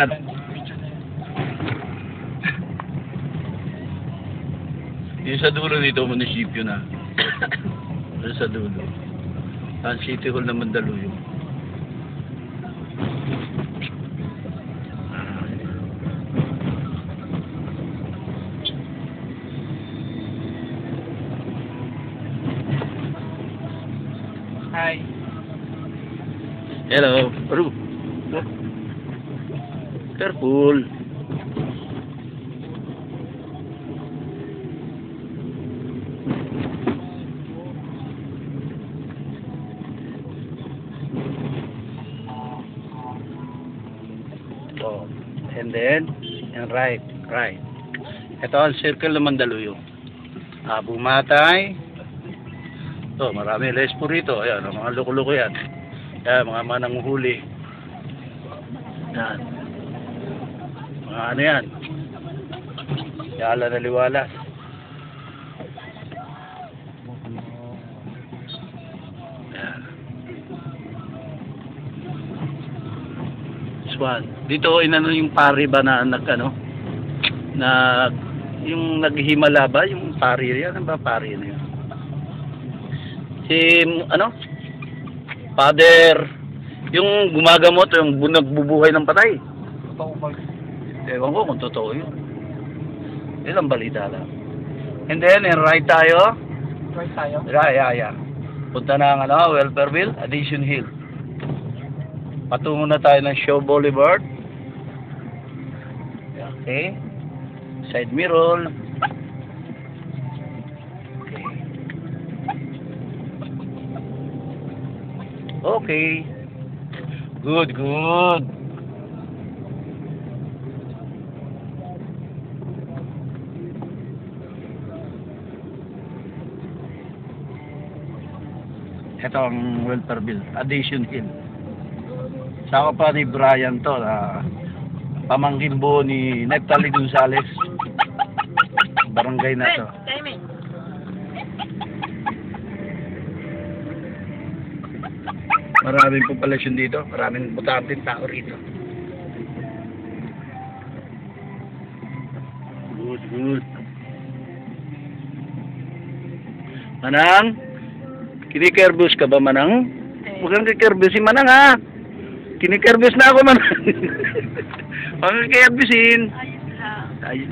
Kan yung sa dulo nito, munisipyo na. Yung sa dulo. Ang City Hall na Mandaluyong. Hi. Hello. Aru. Careful. Oh, and then, and right. Ito ang circle ng Mandaluyong. Bumatay. Ito, marami lespo rito. Ayan, mga loko-loko yan. Ayan, mga mananguhuli. Yan. Mga ano yan. Yala na liwalas. Ayan. One. Dito inano yung pari ba na nagano na yung naghihimala ba yung pari yan, ano ba pari na yun? Si ano? Father yung gumagamot yung nagbubuhay ng patay. Totoo ba? Ewan ko kung totoo yun. Ilang balita lang. And then right tayo. Right tayo? Yeah. Punta na ng Welperville, Addition Hill. Patungo na tayo ng Shaw Boulevard. Okay. Side mirror. Okay. Good. Ito ang Welperville, Addition Hill. Saka pa ni Brian to, pamangkin buo ni Neptali Gonzales. Barangay na to. Maraming populasyon dito, maraming butanteng tao rito. Good. Manang, kinikerбus ka ba, Manang? Huwag kang kikerbusin, Manang, ha? Kinikervis na ako, Manang. Huwag kang kikerbusin.